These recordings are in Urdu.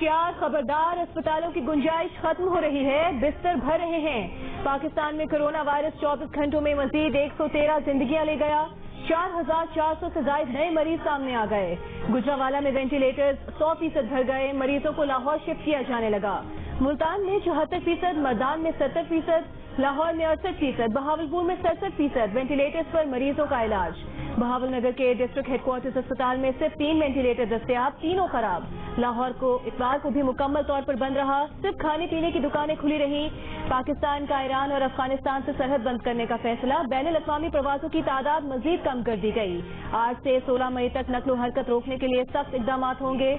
ہوشیار خبردار، اسپتالوں کی گنجائش ختم ہو رہی ہے، بستر بھر رہے ہیں۔ پاکستان میں کرونا وائرس 24 گھنٹوں میں مزید 113 زندگیاں لے گیا، 4400 سے زائد نئے مریض سامنے آ گئے۔ گجرانوالہ میں وینٹیلیٹرز 100% بھر گئے، مریضوں کو لاہور شفٹ کیا جانے لگا۔ ملتان میں 74%، مردان میں 70%، لاہور میں 68%، بہاولپور میں 67% وینٹیلیٹرز پر مریضوں کا علاج۔ بہاول نگر کے ڈسٹرکٹ ہیڈ کوارٹرز اسپتال میں صرف 3 وینٹیلیٹر دستیاب، تینوں خراب۔ لاہور کو اتوار کو بھی مکمل طور پر بند رہا، صرف کھانے پینے کی دکانیں کھلی رہیں۔ پاکستان کا ایران اور افغانستان سے سرحد بند کرنے کا فیصلہ، بین الاقوامی پروازوں کی تعداد مزید کم کر دی گئی۔ 8 سے 16 مئی تک نقل و حرکت روکنے کے لیے سخت اقدامات ہوں گے۔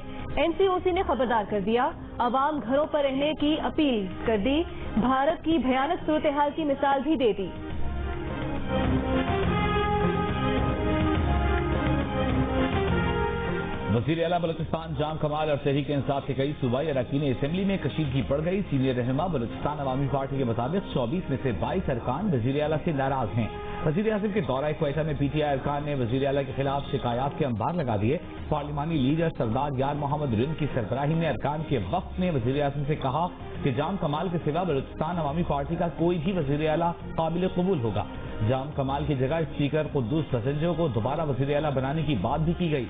NCOC نے خبردار کر دیا، عوام گھروں پر رہنے کی اپیل کر دی، بھارت کی بھیانک صورتحال کی مثال بھی دے دی۔ وزیر اعلیٰ بلوچستان جام کمال اور تحریک انصاف کے کئی صوبائی اراکین اسمبلی میں کشیدگی پڑ گئی۔ سینئر رہنما بلوچستان عوامی پارٹی کے مطابق 24 میں سے 22 ارکان وزیر اعلیٰ سے ناراض ہیں۔ وزیر اعظم کے دورہ کوئٹہ میں PTI ارکان نے وزیر اعلیٰ کے خلاف شکایات کے انبار لگا دیے۔ پارلیمانی لیڈر سردار یار محمد رند کی سربراہی میں ارکان کے وفد نے وزیر اعظم سے کہا کہ جام کمال کے سوا بلوچستان عوامی پارٹی کا کوئی بھی وزیر اعلیٰ قابل قبول ہوگا۔ جام کمال کی جگہ اسپیکر قدوس بسنجو کو دوبارہ وزیر اعلیٰ بنانے کی بات بھی کی گئی۔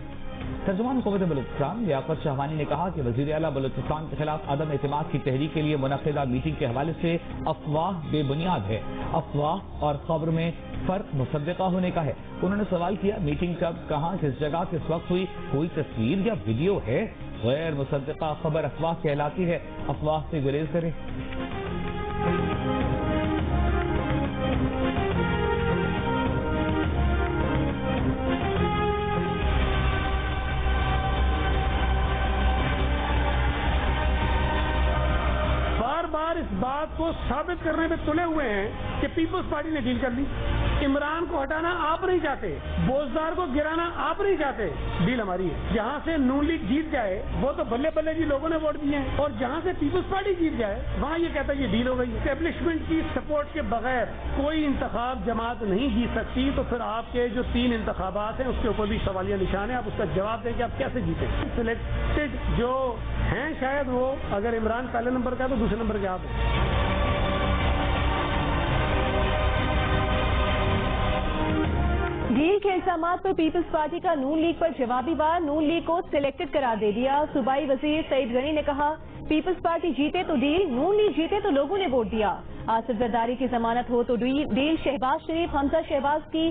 ترجمان حکومت بلوچستان لیاقت شہوانی نے کہا کہ وزیر اعلیٰ بلوچستان کے خلاف عدم اعتماد کی تحریک کے لیے منعقدہ میٹنگ کے حوالے سے افواہ بے بنیاد ہے۔ افواہ اور خبر میں فرق مصدقہ ہونے کا ہے۔ انہوں نے سوال کیا، میٹنگ کب، کہاں، کس جگہ، کس وقت ہوئی، کوئی تصویر یا ویڈیو ہے؟ غیر مصدقہ خبر افواہ کہلاتی ہے، افواہ سے گریز کریں۔ اس بات کو ثابت کرنے میں تلے ہوئے ہیں کہ پیپلز پارٹی نے ڈیل کر لی۔ عمران کو ہٹانا آپ نہیں چاہتے، بوزدار کو گرانا آپ نہیں چاہتے، ڈیل ہماری ہے۔ جہاں سے نون لیگ جیت جائے وہ تو بلے بلے جی لوگوں نے ووٹ دیے ہیں، اور جہاں سے پیپلز پارٹی جیت جائے وہاں یہ کہتا ہے یہ ڈیل ہو گئی۔ اسٹیبلشمنٹ کی سپورٹ کے بغیر کوئی انتخاب جماعت نہیں جیت سکتی، تو پھر آپ کے جو 3 انتخابات ہیں اس کے اوپر بھی سوالیہ نشان ہے، آپ اس کا جواب دیں کہ آپ کیسے جیتے۔ سلیکٹڈ جو ہیں شاید وہ اگر عمران پہلے نمبر کا تو دوسرے نمبر کے آپ ہیں۔ ڈیل کے الزامات پر پیپلز پارٹی کا نون لیگ پر جوابی وار، نون لیگ کو سلیکٹڈ قرار دے دیا۔ صوبائی وزیر سعید غنی نے کہا پیپلز پارٹی جیتے تو ڈیل، نون لیگ جیتے تو لوگوں نے ووٹ دیا۔ آصف زرداری کی ضمانت ہو تو ڈیل، شہباز شریف، حمزہ شہباز کی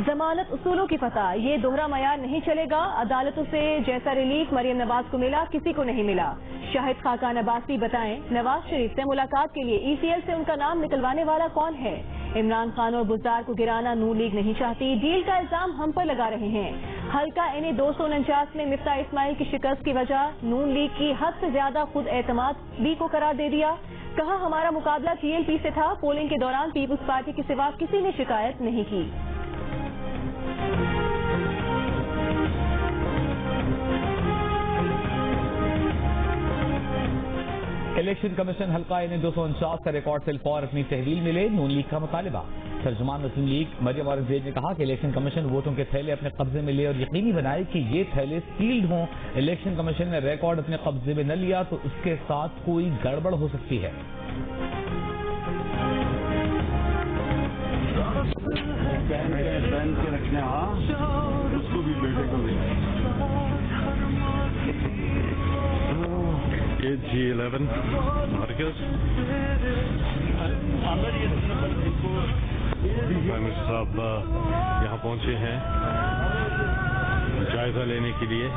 ضمانت اصولوں کی فتح، یہ دوہرا معیار نہیں چلے گا۔ عدالتوں سے جیسا ریلیف مریم نواز کو ملا کسی کو نہیں ملا۔ شاہد خاقان عباسی بتائیں نواز شریف سے ملاقات کے لیے ECL سے ان کا نام نکلوانے والا کون ہے؟ عمران خان اور بزدار کو گرانا نون لیگ نہیں چاہتی، ڈیل کا الزام ہم پر لگا رہے ہیں۔ حلقہ NA 249 میں مفتاح اسماعیل کی شکست کی وجہ نون لیگ کی حد سے زیادہ خود اعتمادی کو قرار دے دیا۔ کہا ہمارا مقابلہ TLP سے تھا، پولنگ کے دوران پیپلز پارٹی کے سوا کسی نے شکایت نہیں کی۔ الیکشن کمیشن حلقہ NA 249 کا ریکارڈ سیل فور اپنی تحویل ملے، نون لیگ کا مطالبہ۔ ترجمان مسلم لیگ مریم اورنگزیب نے کہا کہ الیکشن کمیشن ووٹوں کے تھیلے اپنے قبضے میں لے اور یقینی بنائے کہ یہ تھیلے سیلڈ ہوں۔ الیکشن کمیشن نے ریکارڈ اپنے قبضے میں نہ لیا تو اس کے ساتھ کوئی گڑبڑ ہو سکتی ہے۔ G11 مرکز صاحب یہاں پہنچے ہیں جائزہ لینے کے لیے۔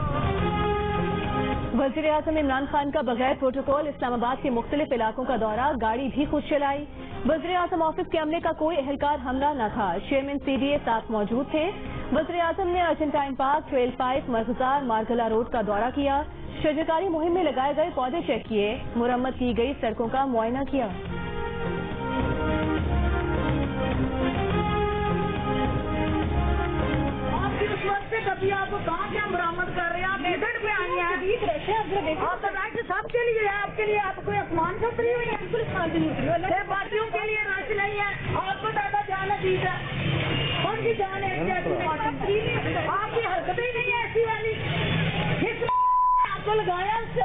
وزیر اعظم عمران خان کا بغیر پروٹوکول اسلام آباد کے مختلف علاقوں کا دورہ، گاڑی بھی خود چلائی۔ وزیر اعظم آفس کے عملے کا کوئی اہلکار حملہ نہ تھا، چیئرمین CDA ساتھ موجود تھے۔ وزیر اعظم نے Argentine park, trail 5، Marghazar, Margalla road کا دورہ کیا، شجرکاری مہم میں لگائے گئے پودے چیک کیے، مرمت کی گئی سڑکوں کا معائنہ کیا۔ آپ کی اس وقت سے کبھی آپ کو کہاں کیا مرمت کر رہے ہیں؟ آپ ایجنٹ پہ آئی ہیں، آپ تو رش سب کے لیے ہے، آپ کے لیے آپ کوئی آسمان سے اتری ہوئی ہے؟ بالکل پارٹیوں کے لیے رش نہیں ہے، آپ کو زیادہ جان عزیز ہے، کون سی جان ہے؟ آپ کی حرکتیں ہی نہیں ہے ایسی والی، جس کو لگایا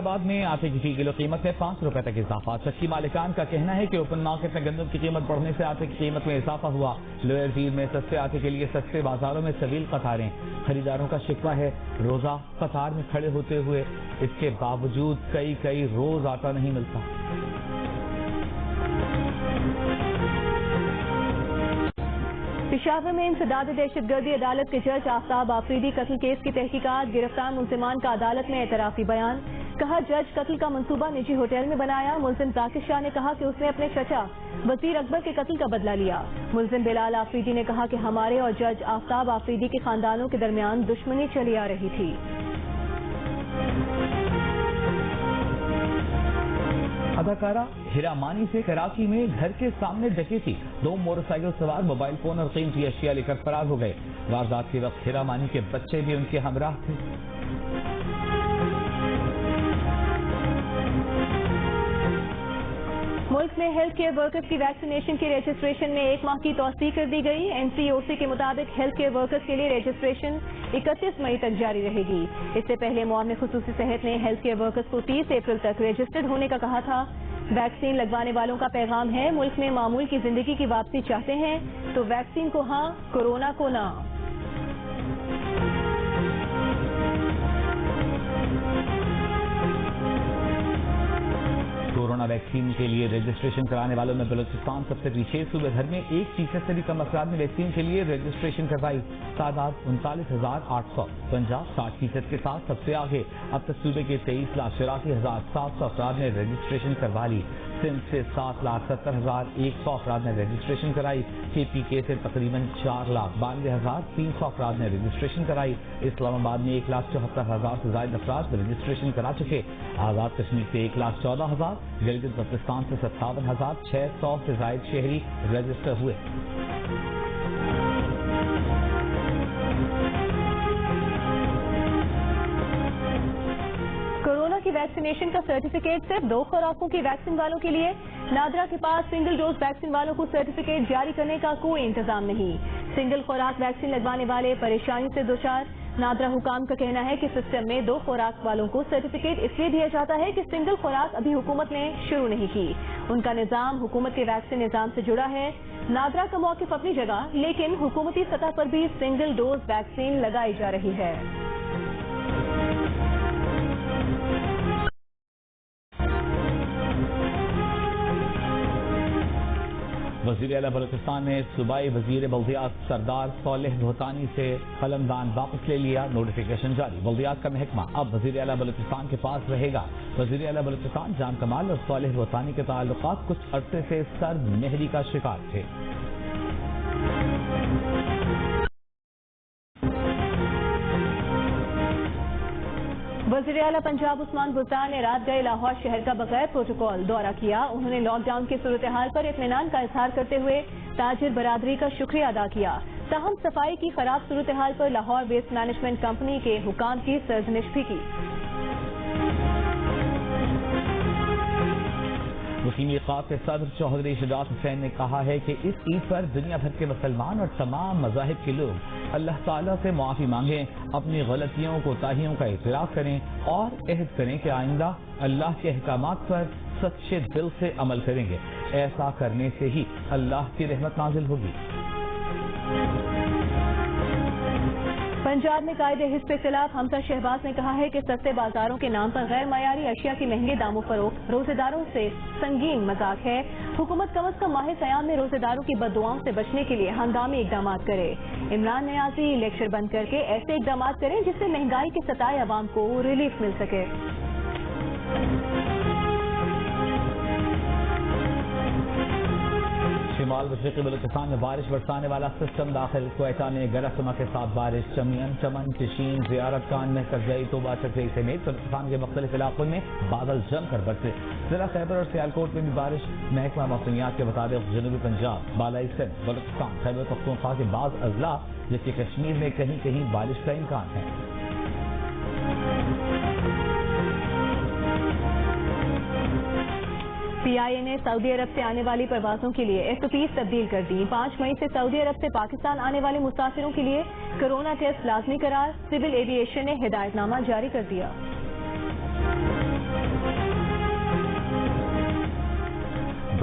آباد میں آٹے کی فی کلو قیمت میں 5 روپے تک اضافہ. چکی مالکان کا کہنا ہے کہ اوپن مارکیٹ میں گندم کی قیمت بڑھنے سے آٹے کی قیمت میں اضافہ ہوا. لوئر پیر میں سستے آٹے کے لیے سستے بازاروں میں طویل قطاریں. خریداروں کا شکوہ ہے روزہ قطار میں کھڑے ہوتے ہوئے اس کے باوجود کئی روز آٹا نہیں ملتا. پشاور میں انسداد دہشت گردی عدالت کے جج آفتاب آفریدی قتل کیس کی تحقیقات. گرفتار ملزمان کا عدالت میں اعترافی بیان. کہا جج قتل کا منصوبہ نجی ہوٹل میں بنایا. ملزم ذاکر شاہ نے کہا کہ اس نے اپنے چچا وزیر اکبر کے قتل کا بدلہ لیا. ملزم بلال آفریدی نے کہا کہ ہمارے اور جج آفتاب آفریدی کے خاندانوں کے درمیان دشمنی چلی آ رہی تھی. اداکارہ ہیرا مانی سے کراچی میں گھر کے سامنے ڈکیتی. 2 موٹر سائیکل سوار موبائل فون اور قیمتی اشیاء لے کر فرار ہو گئے. واردات کے وقت ہیرا مانی کے بچے بھی ان کے ہمراہ تھے. ملک میں ہیلتھ کیئر ورکرز کی ویکسینیشن کی رجسٹریشن میں 1 ماہ کی توسیع کر دی گئی. NCOC کے مطابق ہیلتھ کیئر ورکرز کے لیے رجسٹریشن 31 مئی تک جاری رہے گی. اس سے پہلے معاون خصوصی صحت نے ہیلتھ کیئر ورکرز کو 30 اپریل تک رجسٹرڈ ہونے کا کہا تھا. ویکسین لگوانے والوں کا پیغام ہے ملک میں معمول کی زندگی کی واپسی چاہتے ہیں تو ویکسین کو ہاں، کورونا کو نہ. کورونا ویکسین کے لیے رجسٹریشن کرانے والوں میں بلوچستان سب سے پیچھے. صوبے بھر میں 1% سے بھی کم افراد نے ویکسین کے لیے رجسٹریشن کروائی. تعداد 39,800. پنجاب 60% کے ساتھ سب سے آگے. اب تک صوبے کے 23,84,700 افراد نے رجسٹریشن کروا لی. سندھ سے 7,70,100 افراد نے رجسٹریشن کرائی. KPK سے تقریباً 4,92,300 افراد نے رجسٹریشن کرائی. اسلام آباد میں 1,74,000 سے زائد افراد رجسٹریشن کرا چکے. آزاد کشمیر سے 1,14,000. گلگت بلتستان سے 57,600 سے زائد شہری رجسٹر ہوئے. کورونا کی ویکسینیشن کا سرٹیفکیٹ صرف 2 خوراکوں کی ویکسین والوں کے لیے. نادرا کے پاس سنگل ڈوز ویکسین والوں کو سرٹیفکیٹ جاری کرنے کا کوئی انتظام نہیں. سنگل خوراک ویکسین لگوانے والے پریشانی سے دوچار. نادرا حکام کا کہنا ہے کہ سسٹم میں 2 خوراک والوں کو سرٹیفکیٹ اس لیے دیا جاتا ہے کہ سنگل خوراک ابھی حکومت نے شروع نہیں کی. ان کا نظام حکومت کے ویکسین نظام سے جڑا ہے. نادرا کا موقف اپنی جگہ، لیکن حکومتی سطح پر بھی سنگل ڈوز ویکسین لگائی جا رہی ہے. وزیر اعلیٰ بلوچستان نے صوبائی وزیر بلدیات سردار صالح بھوتانی سے قلمدان واپس لے لیا. نوٹیفیکیشن جاری. بلدیات کا محکمہ اب وزیر اعلیٰ بلوچستان کے پاس رہے گا. وزیر اعلیٰ بلوچستان جام کمال اور صالح بھوتانی کے تعلقات کچھ عرصے سے سرد مہری کا شکار تھے. وزیر اعلیٰ پنجاب عثمان بزدار نے رات گئے لاہور شہر کا بغیر پروٹوکول دورہ کیا. انہوں نے لاک ڈاؤن کی صورتحال پر اطمینان کا اظہار کرتے ہوئے تاجر برادری کا شکریہ ادا کیا. تاہم صفائی کی خراب صورتحال پر لاہور ویسٹ مینجمنٹ کمپنی کے حکام کی سرزنش بھی کی. مسلم لیگ کے صدر چوہدری شجاعت حسین نے کہا ہے کہ اس عید پر دنیا بھر کے مسلمان اور تمام مذاہب کے لوگ اللہ تعالیٰ سے معافی مانگیں، اپنی غلطیوں کوتاہیوں کا اعتراف کریں اور عہد کریں کہ آئندہ اللہ کے احکامات پر سچے دل سے عمل کریں گے. ایسا کرنے سے ہی اللہ کی رحمت نازل ہوگی. پنجاب میں قائد حزب کے خلاف حمزہ شہباز نے کہا ہے کہ سستے بازاروں کے نام پر غیر معیاری اشیاء کی مہنگے داموں فروخت روزے داروں سے سنگین مذاق ہے. حکومت کم از کم ماہ صیام میں روزے داروں کی بددعاؤں سے بچنے کے لیے ہنگامی اقدامات کرے. عمران نیازی لیکچر بند کر کے ایسے اقدامات کریں جس سے مہنگائی کے ستائے عوام کو ریلیف مل سکے. شمال مشرقی بلوچستان میں بارش برسانے والا سسٹم داخل. کوئٹہ میں گرج چمک کے ساتھ بارش. چمن چشین زیارت کان میں کرزئی توبہ چکرئی سمیت بلوچستان کے مختلف علاقوں میں بادل جم کر برسے. ضلع خیبر اور سیالکوٹ میں بھی بارش. محکمہ موسمیات کے مطابق جنوبی پنجاب، بالائی سندھ، بلوچستان، خیبر پختونخوا کے بعض اضلاع جبکہ کشمیر میں کہیں کہیں بارش کا امکان ہے. PIA نے سعودی عرب سے آنے والی پروازوں کے لیے SOPs تبدیل کر دی. 5 مئی سے سعودی عرب سے پاکستان آنے والے مسافروں کے لیے کورونا ٹیسٹ لازمی قرار. سول ایویشن نے ہدایت نامہ جاری کر دیا.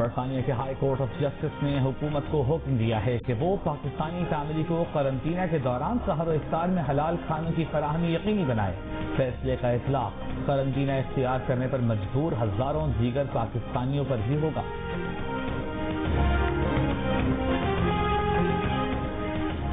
برطانیہ کے ہائی کورٹ آف جسٹس نے حکومت کو حکم دیا ہے کہ وہ پاکستانی فیملی کو قرنطینہ کے دوران سحر و افطار میں حلال کھانوں کی فراہمی یقینی بنائے۔ فیصلے کا اطلاق قرنطینہ اختیار کرنے پر مجبور ہزاروں دیگر پاکستانیوں پر بھی ہوگا۔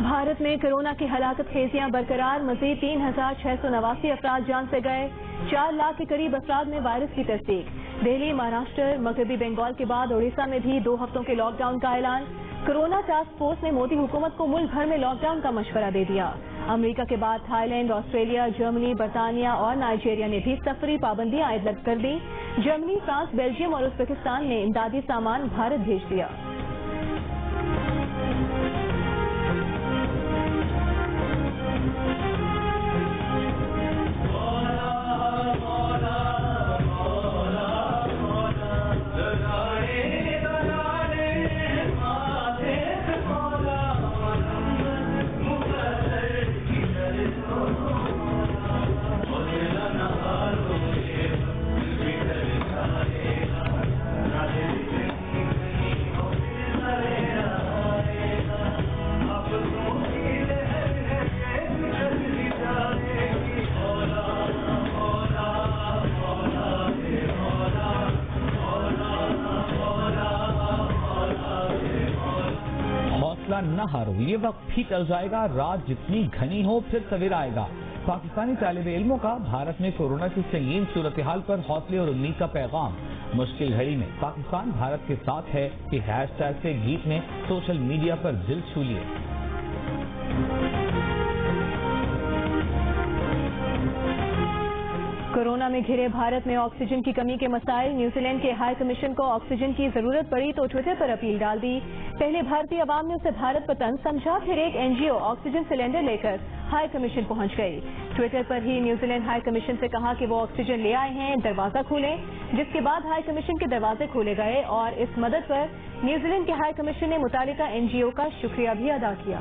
بھارت میں کورونا کی ہلاکت خیزیاں برقرار، مزید 3689 افراد جان سے گئے، 4 لاکھ کے قریب افراد میں وائرس کی تصدیق۔ دہلی، مہاراشٹر، مغربی بنگال کے بعد اڑیسہ میں بھی 2 ہفتوں کے لاک ڈاؤن کا اعلان۔ کورونا ٹاسک فورس نے مودی حکومت کو ملک بھر میں لاک ڈاؤن کا مشورہ دے دیا۔ امریکہ کے بعد تھائی لینڈ، آسٹریلیا، جرمنی، برطانیہ اور نائجیریا نے بھی سفری پابندیاں عائد کر دی۔ جرمنی، فرانس، بیلجیم اور ازبکستان نے امدادی سامان بھارت بھیج دیا۔ نہ ہارو، یہ وقت بھی ٹل جائے گا، رات جتنی گھنی ہو پھر سویرا آئے گا۔ پاکستانی طالب علموں کا بھارت میں کورونا کی سنگین صورتحال پر حوصلے اور امید کا پیغام۔ مشکل گھڑی میں پاکستان بھارت کے ساتھ ہے کہ ہیش ٹیگ سے گیت نے سوشل میڈیا پر دل چھو لیے۔ کورونا میں گھرے بھارت میں آکسیجن کی کمی کے مسائل، نیوزی لینڈ کے ہائی کمیشن کو آکسیجن کی ضرورت پڑی تو ٹویٹر پر اپیل ڈال دی۔ پہلے بھارتی عوام نے اسے بھارت پر طنز سمجھا، پھر ایک NGO آکسیجن سلنڈر لے کر ہائی کمیشن پہنچ گئی۔ ٹویٹر پر ہی نیوزی لینڈ ہائی کمیشن سے کہا کہ وہ آکسیجن لے آئے ہیں، دروازہ کھولیں، جس کے بعد ہائی کمیشن کے دروازے کھولے گئے اور اس مدد پر نیوزی لینڈ کے ہائی کمیشن نے متعلقہ NGO کا شکریہ بھی ادا کیا۔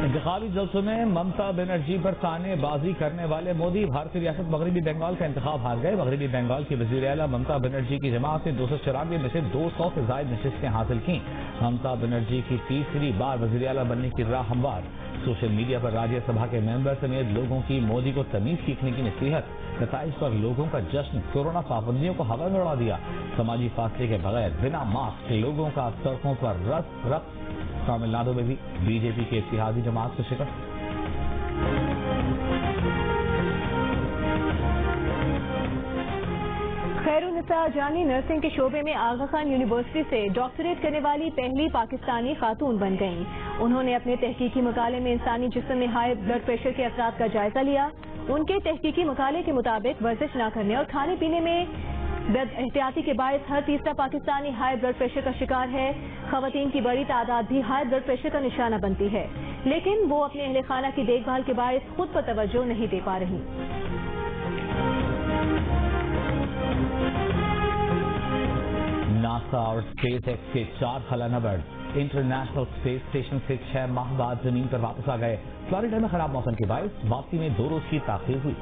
انتخابی جلسوں میں ممتا بنرجی پر تانے بازی کرنے والے مودی بھارتی ریاست مغربی بنگال کا انتخاب ہار گئے۔ مغربی بنگال کی وزیر اعلیٰ ممتا بنرجی کی جماعت نے 294 میں سے 200 سے زائد نشستیں حاصل کی۔ ممتا بنرجی کی تیسری بار وزیر اعلیٰ بننے کی راہ ہموار۔ سوشل میڈیا پر راجیہ سبھا کے ممبر سمیت لوگوں کی مودی کو تمیز سیکھنے کی نصیحت۔ نتائج پر لوگوں کا جشن، کورونا پابندیوں کو ہوا میں اڑا دیا۔ سماجی فاصلے کے بغیر بنا ماسک لوگوں کا سڑکوں پر رقص۔ تامل ناڈو میں بھی بی جے پی کے اتحادی جماعت کو شکست۔ خیر النساء جانی نرسنگ کے شعبے میں آغا خان یونیورسٹی سے ڈاکٹریٹ کرنے والی پہلی پاکستانی خاتون بن گئیں۔ انہوں نے اپنے تحقیقی مقالے میں انسانی جسم میں ہائی بلڈ پریشر کے اثرات کا جائزہ لیا۔ ان کے تحقیقی مقالے کے مطابق ورزش نہ کرنے اور کھانے پینے میں بد احتیاطی کے باعث ہر تیسرا پاکستانی ہائی بلڈ پریشر کا شکار ہے۔ خواتین کی بڑی تعداد بھی ہائی بلڈ پریشر کا نشانہ بنتی ہے، لیکن وہ اپنے اہل خانہ کی دیکھ بھال کے باعث خود پر توجہ نہیں دے پا رہی۔ ناسا اور اسپیس ایکس کے 4 خلا نبرڈ انٹرنیشنل اسپیس اسٹیشن سے 6 ماہ بعد زمین پر واپس آ گئے۔ فلوریڈا میں خراب موسم کے باعث واپسی میں 2 روز کی تاخیر ہوئی۔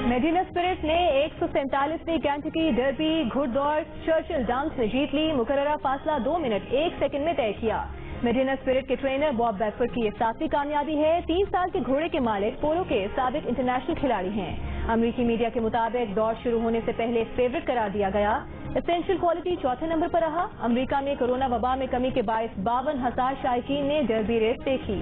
میڈینا اسپرٹ نے 147ویں کینٹکی ڈربی گھڑ دوڑ چرچل ڈاؤنس میں جیت لی۔ مقررہ فاصلہ 2 منٹ 1 سیکنڈ میں طے کیا۔ میڈینا اسپرٹ کے ٹرینر باب بیکفورڈ کی یہ 7ویں کامیابی ہے۔ 3 سال کے گھوڑے کے مالک پولو کے سابق انٹرنیشنل کھلاڑی ہیں۔ امریکی میڈیا کے مطابق دوڑ شروع ہونے سے پہلے فیورٹ قرار دیا گیا۔ اسینشل کوالٹی 4تھے نمبر پر رہا۔ امریکہ میں کورونا وبا میں کمی کے باعث 52,000 شائقین نے ڈربی ریس دیکھی۔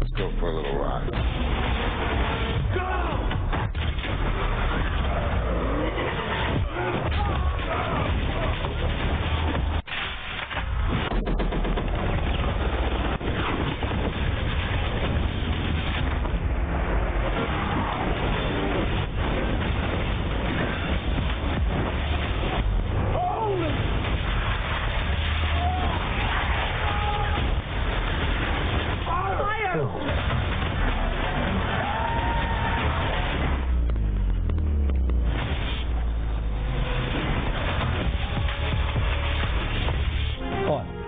Let's go for a little ride.